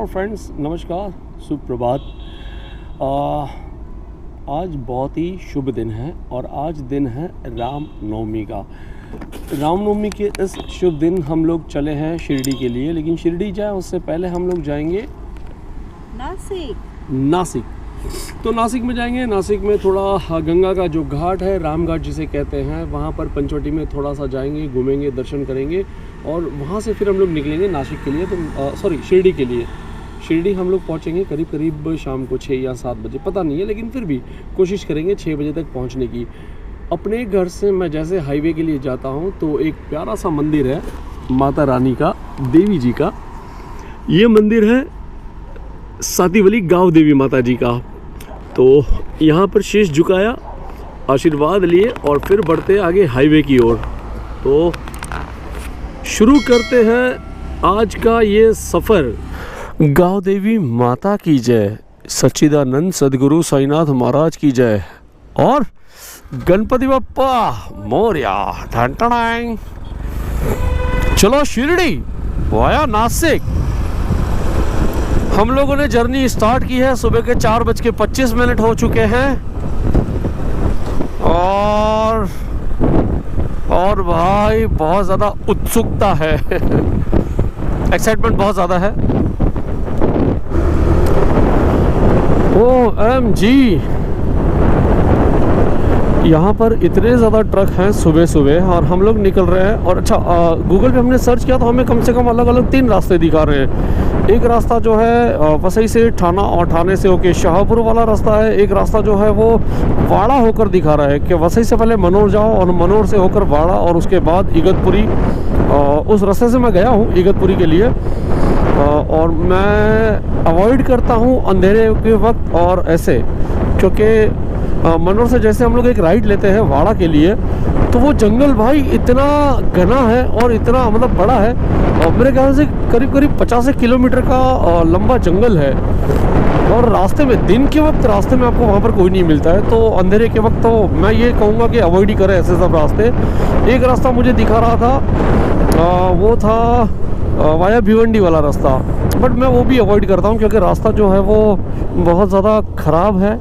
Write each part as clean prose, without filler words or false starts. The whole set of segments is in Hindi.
हेलो फ्रेंड्स, नमस्कार, सुप्रभात। आज बहुत ही शुभ दिन है और आज दिन है रामनवमी का। रामनवमी के इस शुभ दिन हम लोग चले हैं शिरडी के लिए, लेकिन शिरडी जाए उससे पहले हम लोग जाएंगे नासिक। तो नासिक में जाएंगे। नासिक में थोड़ा गंगा का जो घाट है, राम घाट जिसे कहते हैं, वहाँ पर पंचवटी में थोड़ा सा जाएंगे, घूमेंगे, दर्शन करेंगे और वहाँ से फिर हम लोग निकलेंगे नासिक के लिए। तो शिरडी के लिए। शिरडी हम लोग पहुँचेंगे करीब शाम को 6 या 7 बजे, पता नहीं है, लेकिन फिर भी कोशिश करेंगे 6 बजे तक पहुँचने की। अपने घर से मैं जैसे हाईवे के लिए जाता हूँ तो एक प्यारा सा मंदिर है माता रानी का, देवी जी का। ये मंदिर है सातीवली गाँव देवी माता जी का। तो यहाँ पर शीश झुकाया, आशीर्वाद लिए और फिर बढ़ते आगे हाईवे की ओर। तो शुरू करते हैं आज का ये सफ़र। गाँव देवी माता की जय, सच्चिदानंद सदगुरु साईनाथ महाराज की जय और गणपति बप्पा मोरया। ठन चलो शिरडी वाया नासिक। हम लोगों ने जर्नी स्टार्ट की है। सुबह के 4:25 हो चुके हैं और भाई बहुत ज़्यादा उत्सुकता है एक्साइटमेंट बहुत ज़्यादा है। OMG, यहाँ पर इतने ज़्यादा ट्रक हैं सुबह और हम लोग निकल रहे हैं। और अच्छा, गूगल पे हमने सर्च किया तो हमें कम से कम अलग अलग 3 रास्ते दिखा रहे हैं। एक रास्ता जो है वसई से ठाना और ठाने से होके शाहपुर वाला रास्ता है। एक रास्ता जो है वो वाड़ा होकर दिखा रहा है कि वसई से पहले मनोर जाओ और मनोर से होकर वाड़ा और उसके बाद इगतपुरी। उस रास्ते से मैं गया हूँ इगतपुरी के लिए और मैं अवॉइड करता हूँ अंधेरे के वक्त और ऐसे, क्योंकि मनोर से जैसे हम लोग एक राइड लेते हैं वाड़ा के लिए तो वो जंगल भाई इतना घना है और इतना मतलब बड़ा है। मेरे ख्याल से करीब 50 किलोमीटर का लंबा जंगल है। और रास्ते में दिन के वक्त रास्ते में आपको वहाँ पर कोई नहीं मिलता है, तो अंधेरे के वक्त तो मैं ये कहूँगा कि अवॉइड ही करें ऐसे सब रास्ते। एक रास्ता मुझे दिखा रहा था, वो था वाया भिवंडी वाला रास्ता, बट मैं वो भी अवॉइड करता हूँ क्योंकि रास्ता जो है वो बहुत ज़्यादा ख़राब है।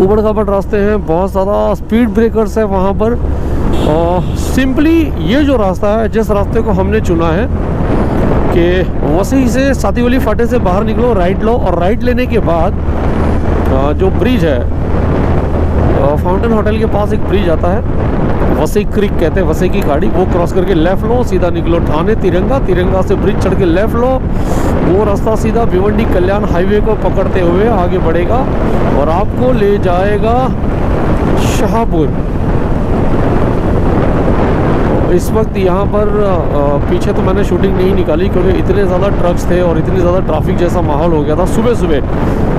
उबड़ खाबड़ रास्ते हैं, बहुत ज़्यादा स्पीड ब्रेकर्स है वहाँ पर। सिंपली ये जो रास्ता है, जिस रास्ते को हमने चुना है कि वसई से सातीवली फाटे से बाहर निकलो, राइट लो और राइट लेने के बाद जो ब्रिज है, फाउंटेन होटल के पास एक ब्रिज आता है, वसई क्रिक कहते हैं, वसई की खाड़ी, वो क्रॉस करके लेफ़्ट लो, सीधा निकलो ठाणे तिरंगा से ब्रिज चढ़ के लेफ़्ट लो। वो रास्ता सीधा भिवंडी कल्याण हाईवे को पकड़ते हुए आगे बढ़ेगा और आपको ले जाएगा शाहपुर। इस वक्त यहाँ पर पीछे तो मैंने शूटिंग नहीं निकाली क्योंकि इतने ज़्यादा ट्रक्स थे और इतनी ज़्यादा ट्रैफिक जैसा माहौल हो गया था सुबह।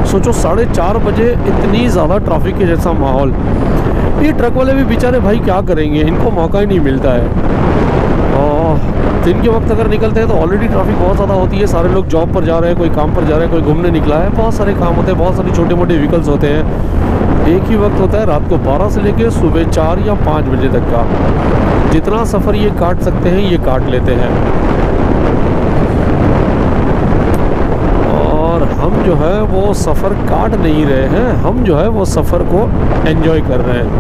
सोचो 4:30 बजे इतनी ज़्यादा ट्रैफिक के जैसा माहौल। ये ट्रक वाले भी बेचारे भाई क्या करेंगे, इनको मौका ही नहीं मिलता है। दिन के वक्त अगर निकलते हैं तो ऑलरेडी ट्रैफिक बहुत ज़्यादा होती है। सारे लोग जॉब पर जा रहे हैं, कोई काम पर जा रहे हैं, कोई घूमने निकला है, बहुत सारे काम होते हैं, बहुत सारी छोटे मोटे व्हीकल्स होते हैं। एक ही वक्त होता है रात को 12 से लेकर सुबह 4 या 5 बजे तक का। जितना सफ़र ये काट सकते हैं ये काट लेते हैं और हम जो है वो सफ़र काट नहीं रहे हैं, हम जो है वो सफ़र को एंजॉय कर रहे हैं,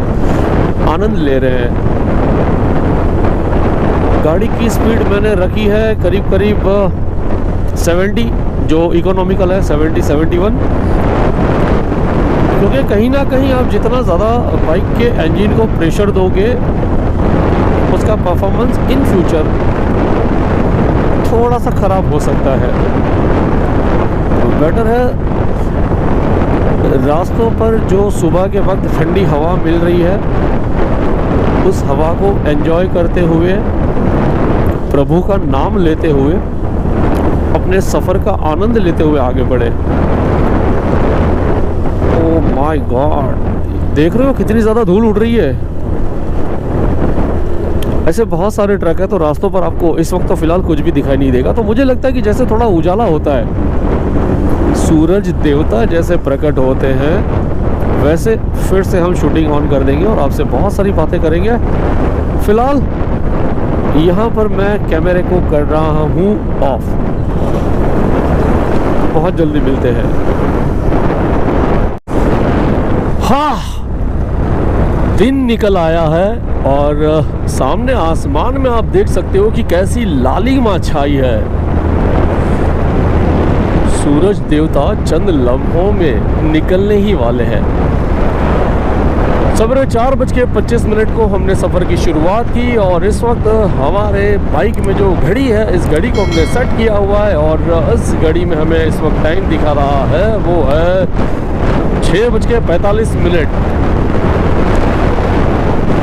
आनंद ले रहे हैं। गाड़ी की स्पीड मैंने रखी है करीब 70, जो इकोनॉमिकल है 70-71, क्योंकि कहीं ना कहीं आप जितना ज़्यादा बाइक के इंजन को प्रेशर दोगे उसका परफॉर्मेंस इन फ्यूचर थोड़ा सा ख़राब हो सकता है। बेटर है रास्तों पर जो सुबह के वक्त ठंडी हवा मिल रही है उस हवा को एंजॉय करते हुए, प्रभु का नाम लेते हुए, अपने सफ़र का आनंद लेते हुए आगे बढ़े। ओह माय गॉड, देख रहे हो कितनी ज़्यादा धूल उड़ रही है। ऐसे बहुत सारे ट्रक है तो रास्तों पर आपको इस वक्त तो फ़िलहाल कुछ भी दिखाई नहीं देगा। तो मुझे लगता है कि जैसे थोड़ा उजाला होता है, सूरज देवता जैसे प्रकट होते हैं, वैसे फिर से हम शूटिंग ऑन कर देंगे और आपसे बहुत सारी बातें करेंगे। फ़िलहाल यहाँ पर मैं कैमरे को कर रहा हूँ ऑफ। बहुत जल्दी मिलते हैं। हाँ, दिन निकल आया है और सामने आसमान में आप देख सकते हो कि कैसी लालिमा छाई है। सूरज देवता चंद लम्हों में निकलने ही वाले हैं। सवेरे 4:25 को हमने सफ़र की शुरुआत की और इस वक्त हमारे बाइक में जो घड़ी है, इस घड़ी को हमने सेट किया हुआ है और इस घड़ी में हमें इस वक्त टाइम दिखा रहा है, वो है 6:45।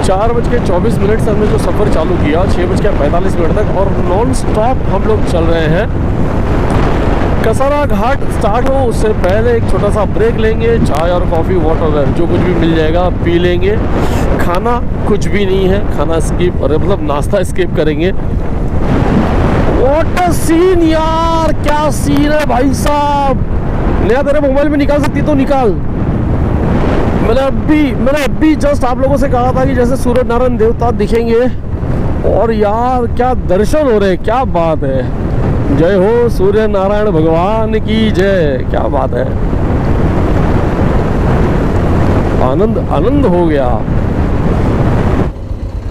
4:24 से हमने जो सफ़र चालू किया 6:45 तक और नॉन स्टॉप हम लोग चल रहे हैं। कसारा घाट स्टार्ट हो उससे पहले एक छोटा सा ब्रेक लेंगे, चाय और कॉफ़ी वाटर जो कुछ भी मिल जाएगा पी लेंगे। खाना कुछ भी नहीं है, खाना स्किप और मतलब नाश्ता स्किप करेंगे। व्हाट अ सीन यार, क्या सीन है भाई साहब। नया तेरे मोबाइल में निकाल सकती तो निकाल। मैंने अभी जस्ट आप लोगों से कहा था कि जैसे सूरज नारायण देवता दिखेंगे और यार क्या दर्शन हो रहे हैं, क्या बात है। जय हो सूर्य नारायण भगवान की जय, क्या बात है। आनंद आनंद हो गया।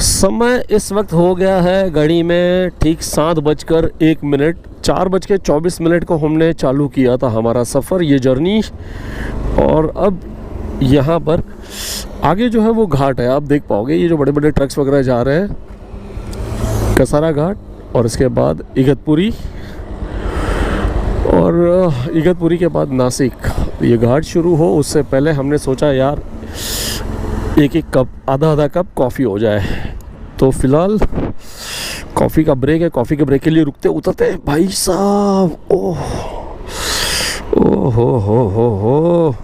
समय इस वक्त हो गया है घड़ी में ठीक 7:01। 4:24 को हमने चालू किया था हमारा सफ़र, ये जर्नी। और अब यहाँ पर आगे जो है वो घाट है, आप देख पाओगे ये जो बड़े बड़े ट्रक्स वगैरह जा रहे हैं, कसारा घाट और इसके बाद इगतपुरी और इगतपुरी के बाद नासिक। ये घाट शुरू हो उससे पहले हमने सोचा यार एक कप, आधा कप कॉफ़ी हो जाए। तो फिलहाल कॉफ़ी का ब्रेक है, कॉफ़ी के ब्रेक के लिए रुकते उतरते भाई साहब। ओह हो।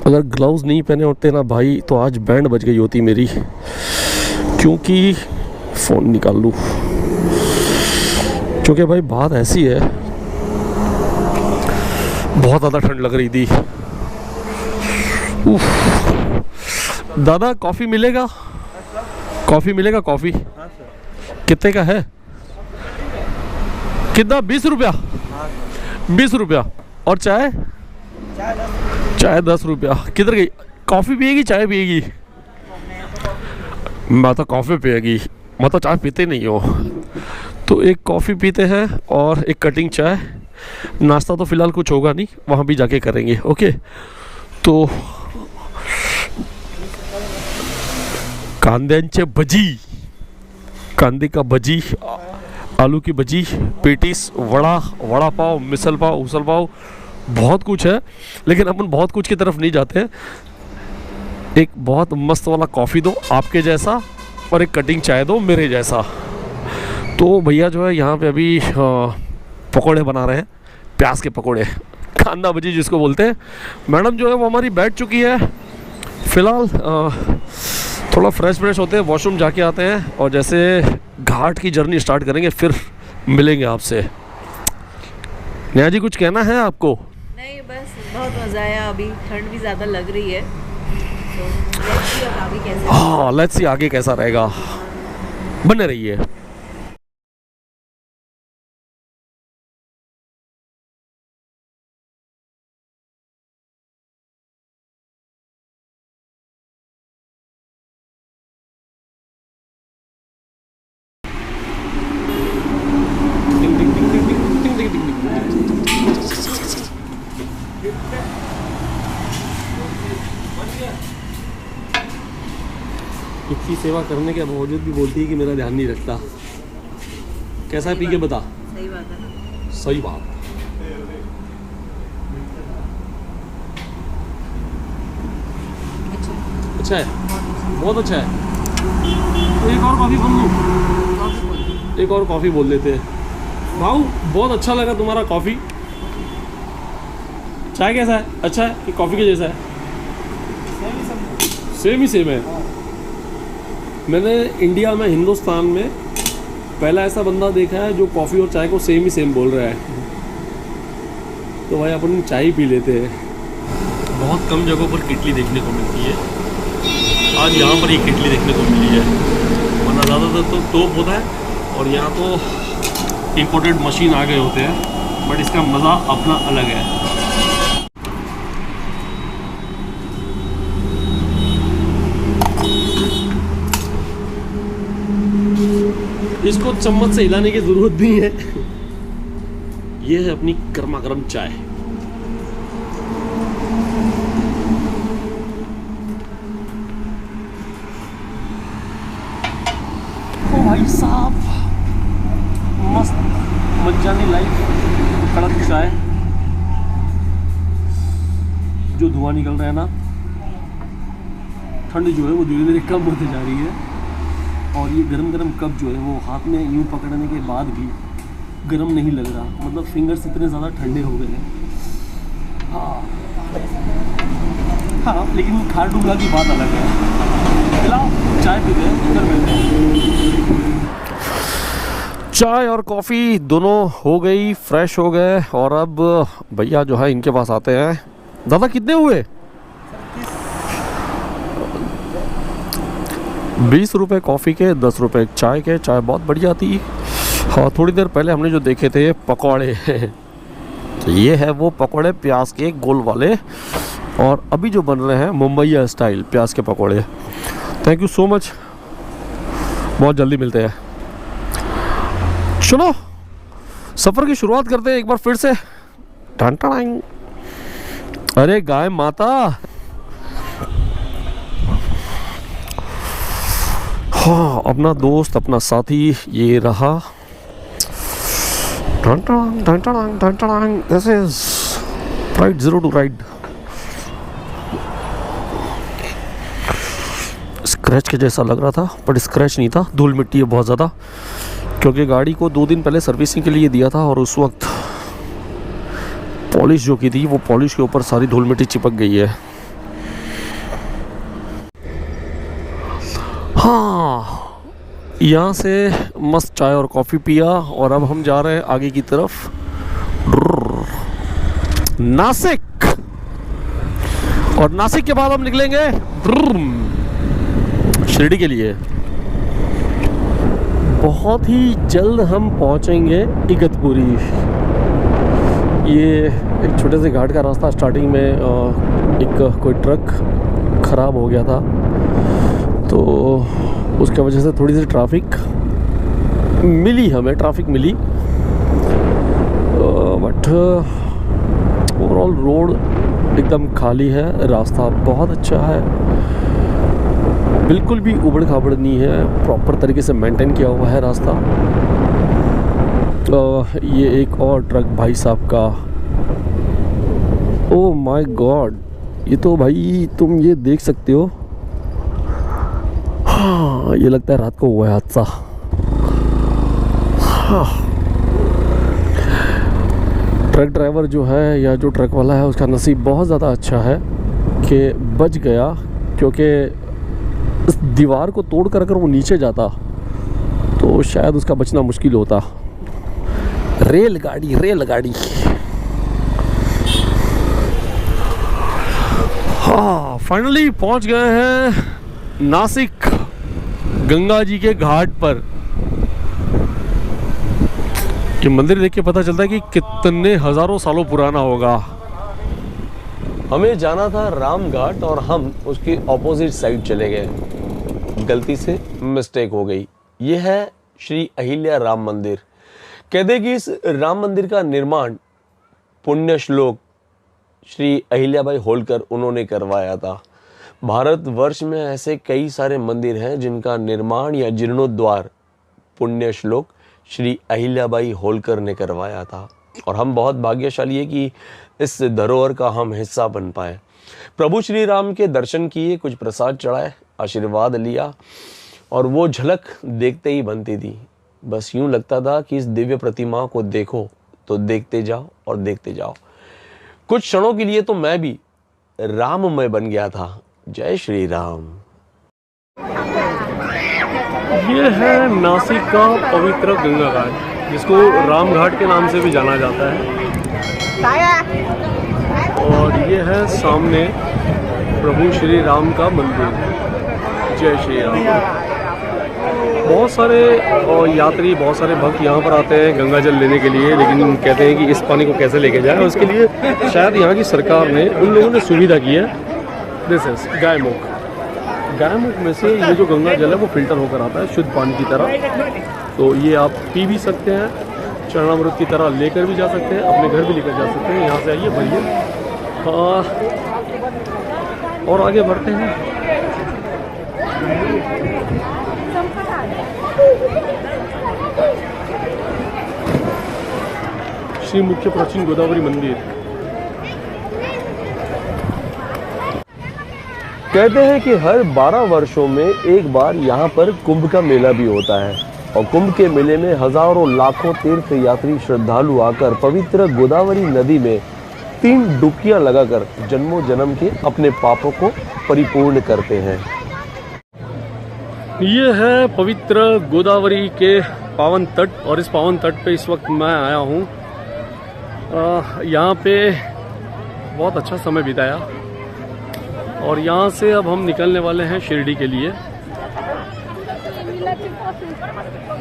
अगर ग्लव्स नहीं पहने होते ना भाई तो आज बैंड बज गई होती मेरी, क्योंकि फ़ोन निकाल लूँ। क्योंकि भाई बात ऐसी है, बहुत ज़्यादा ठंड लग रही थी। दादा कॉफ़ी मिलेगा? कॉफ़ी मिलेगा? कॉफ़ी कितने का है? कितना? 20 रुपया? 20 रुपया। और चाय? चाय 10 रुपया। किधर गई? कॉफ़ी पिएगी चाय पिएगी? मैं तो कॉफ़ी पिएगी, मैं तो चाय पीते नहीं हो। तो एक कॉफ़ी पीते हैं और एक कटिंग चाय। नाश्ता तो फ़िलहाल कुछ होगा नहीं, वहाँ भी जाके करेंगे। ओके, तो कांद्यांचे भजी, कांदे का भजी, आलू की भजी, पेटीस, वड़ा पाव, मिसल पाव, उसल पाव, बहुत कुछ है। लेकिन अपन बहुत कुछ की तरफ नहीं जाते हैं। एक बहुत मस्त वाला कॉफ़ी दो आपके जैसा और एक कटिंग चाय दो मेरे जैसा। तो भैया जो है यहाँ पे अभी पकोड़े बना रहे हैं, प्याज के पकोड़े, कांदा भजी जिसको बोलते हैं। मैडम जो है वो हमारी बैठ चुकी है। फ़िलहाल थोड़ा फ्रेश होते हैं, वॉशरूम जाके आते हैं और जैसे घाट की जर्नी स्टार्ट करेंगे फिर मिलेंगे आपसे। नेहा जी कुछ कहना है आपको? नहीं, बस बहुत मज़ा आया। अभी ठंड भी ज़्यादा लग रही है, तो लेट्स सी अब आगे कैसा। हाँ, लेट्स सी आगे कैसा रहेगा। बने रहिए। इतनी सेवा करने के बावजूद भी बोलती है कि मेरा ध्यान नहीं रखता। कैसा है पी के बता? सही बात है ना? सही बात। अच्छा है, बहुत अच्छा है। तो एक और कॉफ़ी बोल लूँ? एक और कॉफ़ी बोल देते हैं। भाऊ बहुत अच्छा लगा तुम्हारा कॉफ़ी। चाय कैसा है? अच्छा है कि कॉफ़ी के जैसा है? सेम है। मैंने इंडिया में, हिंदुस्तान में पहला ऐसा बंदा देखा है जो कॉफ़ी और चाय को सेम बोल रहा है। तो भाई अपन चाय ही पी लेते हैं। बहुत कम जगहों पर किटली देखने को मिलती है, आज यहाँ पर ये किटली देखने को मिली है, वरना ज़्यादातर तो तोप होता है। और यहाँ तो इम्पोर्टेड मशीन आ गए होते हैं बट इसका मज़ा अपना अलग है। इसको चम्मच से हिलाने की ज़रूरत नहीं है। ये है अपनी गर्मा गर्म चाय। ओ भाई साहब, मस्त मज्जानी लाइफ, कड़क चाय। जो धुआं निकल रहा है ना, ठंड जो है वो धीरे धीरे कम होती जा रही है। और ये गरम गरम कप जो है वो हाथ में यूँ पकड़ने के बाद भी गरम नहीं लग रहा, मतलब फिंगर्स इतने ज़्यादा ठंडे हो गए हैं। हाँ, लेकिन खारडूंगा की बात अलग है। फिलहाल चाय पीते हैं, फिर मिलते हैं। चाय और कॉफ़ी दोनों हो गई, फ्रेश हो गए। और अब भैया जो है इनके पास आते हैं। दादा कितने हुए? 20 रुपये कॉफ़ी के, 10 रुपये चाय के। चाय बहुत बढ़िया थी। हाँ, थोड़ी देर पहले हमने जो देखे थे पकौड़े तो ये है वो पकौड़े प्याज के गोल वाले। और अभी जो बन रहे हैं मुंबई स्टाइल प्याज के पकौड़े। थैंक यू सो मच, बहुत जल्दी मिलते हैं। चलो सफ़र की शुरुआत करते हैं एक बार फिर से। टन टन। अरे गाय माता, हाँ अपना दोस्त अपना साथी ये रहा। This is ride 0 to ride. Scratch के जैसा लग रहा था, बट स्क्रैच नहीं था, धूल मिट्टी है बहुत ज़्यादा। क्योंकि गाड़ी को 2 दिन पहले सर्विसिंग के लिए दिया था और उस वक्त पॉलिश जो की थी वो पॉलिश के ऊपर सारी धूल मिट्टी चिपक गई है। हाँ, यहाँ से मस्त चाय और कॉफ़ी पिया और अब हम जा रहे हैं आगे की तरफ, नासिक। और नासिक के बाद हम निकलेंगे शिरडी के लिए। बहुत ही जल्द हम पहुँचेंगे इगतपुरी। ये एक छोटे से घाट का रास्ता। स्टार्टिंग में एक कोई ट्रक ख़राब हो गया था, तो उसके वजह से थोड़ी सी ट्रैफिक मिली, हमें ट्रैफिक मिली। बट ओवरऑल रोड एकदम खाली है, रास्ता बहुत अच्छा है, बिल्कुल भी उबड़ खाबड़ नहीं है, प्रॉपर तरीके से मेंटेन किया हुआ है रास्ता। ये एक और ट्रक भाई साहब का, ओह माय गॉड, ये तो भाई तुम ये देख सकते हो। हाँ, ये लगता है रात को हुआ है हादसा। हाँ, ट्रक ड्राइवर जो है या जो ट्रक वाला है उसका नसीब बहुत ज़्यादा अच्छा है कि बच गया, क्योंकि इस दीवार को तोड़ कर अगर वो नीचे जाता तो शायद उसका बचना मुश्किल होता। रेलगाड़ी रेलगाड़ी। हाँ, फाइनली पहुंच गए हैं नासिक, गंगा जी के घाट पर। ये मंदिर देख के पता चलता है कि कितने हजारों सालों पुराना होगा। हमें जाना था राम घाट और हम उसके ऑपोजिट साइड चले गए, गलती से मिस्टेक हो गई। ये है श्री अहिल्या राम मंदिर। कहते कि इस राम मंदिर का निर्माण पुण्य श्लोक श्री अहिल्याबाई होलकर उन्होंने करवाया था। भारतवर्ष में ऐसे कई सारे मंदिर हैं जिनका निर्माण या जीर्णोद्वार पुण्य श्लोक श्री अहिल्याबाई होलकर ने करवाया था। और हम बहुत भाग्यशाली है कि इस धरोहर का हम हिस्सा बन पाए। प्रभु श्री राम के दर्शन किए, कुछ प्रसाद चढ़ाए, आशीर्वाद लिया और वो झलक देखते ही बनती थी। बस यूं लगता था कि इस दिव्य प्रतिमा को देखो तो देखते जाओ और देखते जाओ। कुछ क्षणों के लिए तो मैं भी राममय बन गया था। जय श्री राम। ये है नासिक का पवित्र गंगा घाट, जिसको राम घाट के नाम से भी जाना जाता है। और ये है सामने प्रभु श्री राम का मंदिर। जय श्री राम। बहुत सारे यात्री, बहुत सारे भक्त यहाँ पर आते हैं गंगा जल लेने के लिए, लेकिन कहते हैं कि इस पानी को कैसे लेके जाए। उसके लिए शायद यहाँ की सरकार ने, उन लोगों ने सुविधा की है। This is Gaimukh. गायमुख में से ये जो गंगा जल है वो फिल्टर होकर आता है शुद्ध पानी की तरह। तो ये आप पी भी सकते हैं, चरणामृत की तरह लेकर भी जा सकते हैं, अपने घर भी लेकर जा सकते हैं। यहाँ से आइए, भरिए और आगे बढ़ते हैं। श्री मुख्य प्राचीन गोदावरी मंदिर। कहते हैं कि हर 12 वर्षों में एक बार यहाँ पर कुंभ का मेला भी होता है और कुंभ के मेले में हजारों लाखों तीर्थ यात्री श्रद्धालु आकर पवित्र गोदावरी नदी में 3 डुबकियां लगाकर जन्मों जन्म के अपने पापों को परिपूर्ण करते हैं। ये है पवित्र गोदावरी के पावन तट और इस पावन तट पे इस वक्त मैं आया हूँ। यहाँ पे बहुत अच्छा समय बिताया और यहाँ से अब हम निकलने वाले हैं शिरडी के लिए।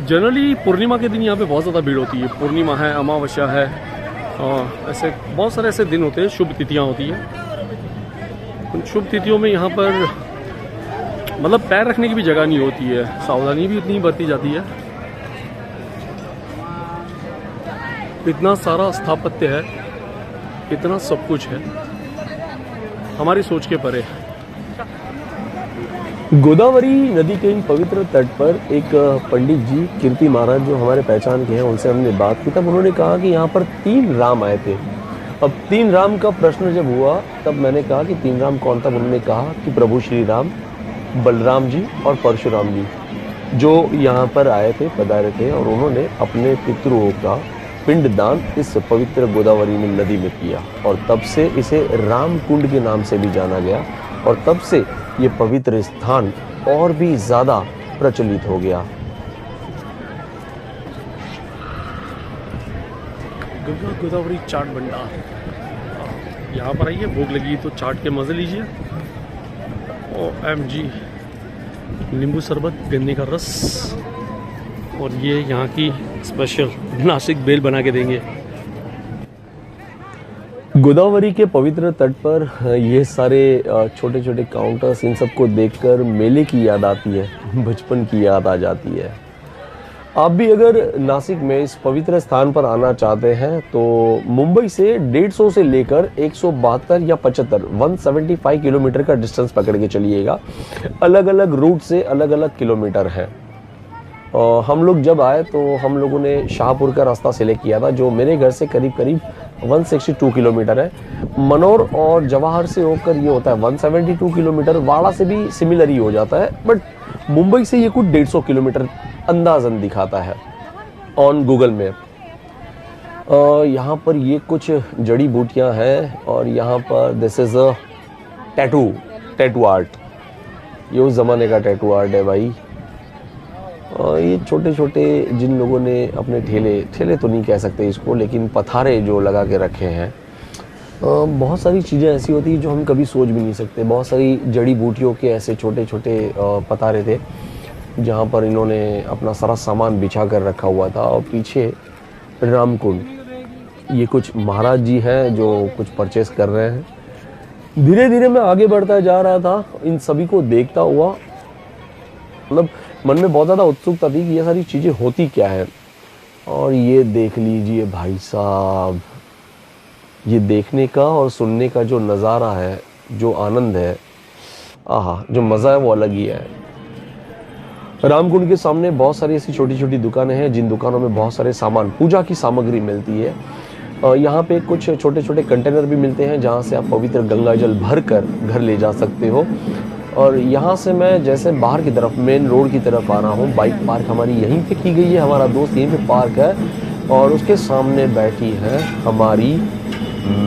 जनरली पूर्णिमा के दिन यहाँ पे बहुत ज़्यादा भीड़ होती है। पूर्णिमा है, अमावस्या है, ऐसे बहुत सारे ऐसे दिन होते हैं, शुभ तिथियाँ होती हैं। उन शुभ तिथियों में यहाँ पर मतलब पैर रखने की भी जगह नहीं होती है, सावधानी भी उतनी बरती जाती है। इतना सारा स्थापत्य है, इतना सब कुछ है, हमारी सोच के परे। गोदावरी नदी के इन पवित्र तट पर एक पंडित जी कीर्ति महाराज जो हमारे पहचान के हैं, उनसे हमने बात की। तब उन्होंने कहा कि यहाँ पर 3 राम आए थे। अब 3 राम का प्रश्न जब हुआ तब मैंने कहा कि 3 राम कौन था। उन्होंने कहा कि प्रभु श्री राम, बलराम जी और परशुराम जी जो यहाँ पर आए थे, पधारे थे और उन्होंने अपने पितरों का पिंडदान इस पवित्र गोदावरी नदी में किया और तब से इसे राम कुंड के नाम से भी जाना गया और तब से ये पवित्र स्थान और भी ज्यादा प्रचलित हो गया। गंगा गोदावरी चाट भंडार, यहाँ पर आइए, भूख लगी तो चाट के मजे लीजिए। OMG, नींबू शरबत, गन्ने का रस और ये यहाँ की स्पेशल नासिक बेल बना के देंगे। गोदावरी के पवित्र तट पर ये सारे छोटे छोटे काउंटर्स, इन सबको देखकर मेले की याद आती है, बचपन की याद आ जाती है। आप भी अगर नासिक में इस पवित्र स्थान पर आना चाहते हैं तो मुंबई से 150 से लेकर 172 या 75 175 किलोमीटर का डिस्टेंस पकड़ के चलिएगा। अलग अलग रूट से अलग अलग किलोमीटर है। हम लोग जब आए तो हम लोगों ने शाहपुर का रास्ता सिलेक्ट किया था जो मेरे घर से करीब करीब 162 किलोमीटर है। मनोर और जवाहर से होकर ये होता है 172 किलोमीटर। वाड़ा से भी सिमिलर ही हो जाता है, बट मुंबई से ये कुछ 150 किलोमीटर अंदाजन दिखाता है ऑन गूगल मैप। यहाँ पर ये कुछ जड़ी बूटियाँ हैं और यहाँ पर this is a tattoo art. ये उस ज़माने का टैटू आर्ट है भाई। ये छोटे छोटे जिन लोगों ने अपने ठेले तो नहीं कह सकते इसको, लेकिन पथारे जो लगा के रखे हैं। बहुत सारी चीज़ें ऐसी होती हैं जो हम कभी सोच भी नहीं सकते। बहुत सारी जड़ी बूटियों के ऐसे छोटे छोटे पथारे थे जहाँ पर इन्होंने अपना सारा सामान बिछा कर रखा हुआ था। और पीछे रामकुंड, ये कुछ महाराज जी हैं जो कुछ परचेस कर रहे हैं। धीरे धीरे मैं आगे बढ़ता जा रहा था इन सभी को देखता हुआ। मतलब मन में बहुत ज़्यादा उत्सुकता थी कि ये सारी चीज़ें होती क्या है। और ये देख लीजिए भाई साहब, ये देखने का और सुनने का जो नज़ारा है, जो आनंद है, आहा, जो मज़ा है वो अलग ही है। रामकुंड के सामने बहुत सारी ऐसी छोटी छोटी दुकानें हैं जिन दुकानों में बहुत सारे सामान, पूजा की सामग्री मिलती है। यहाँ पे कुछ छोटे छोटे कंटेनर भी मिलते हैं जहाँ से आप पवित्र गंगा जल भर कर घर ले जा सकते हो। और यहाँ से मैं जैसे बाहर की तरफ मेन रोड की तरफ आ रहा हूँ। बाइक पार्क हमारी यहीं पे की गई है, हमारा दोस्त यहीं पे पार्क है और उसके सामने बैठी है हमारी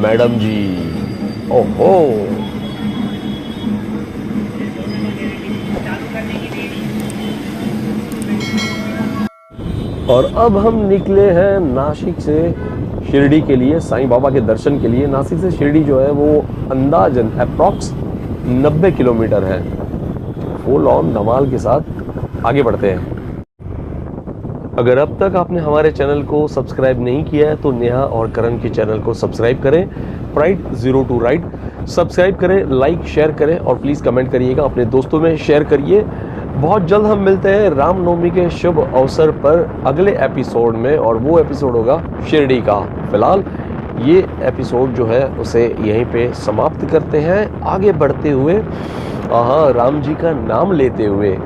मैडम जी। ओहो, और अब हम निकले हैं नासिक से शिरडी के लिए, साईं बाबा के दर्शन के लिए। नासिक से शिरडी जो है वो अंदाजन अप्रॉक्स 90 किलोमीटर है। फुल ऑन धमाल के साथ आगे बढ़ते हैं। अगर अब तक आपने हमारे चैनल को सब्सक्राइब नहीं किया है तो नेहा और करण के चैनल को सब्सक्राइब करें, प्राइड 02 राइड सब्सक्राइब करें, लाइक शेयर करें और प्लीज़ कमेंट करिएगा, अपने दोस्तों में शेयर करिए। बहुत जल्द हम मिलते हैं रामनवमी के शुभ अवसर पर अगले एपिसोड में, और वो एपिसोड होगा शिरडी का। फिलहाल ये एपिसोड जो है उसे यहीं पे समाप्त करते हैं, आगे बढ़ते हुए राम जी का नाम लेते हुए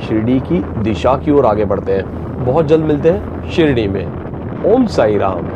शिरडी की दिशा की ओर आगे बढ़ते हैं। बहुत जल्द मिलते हैं शिरडी में। ओम साई राम।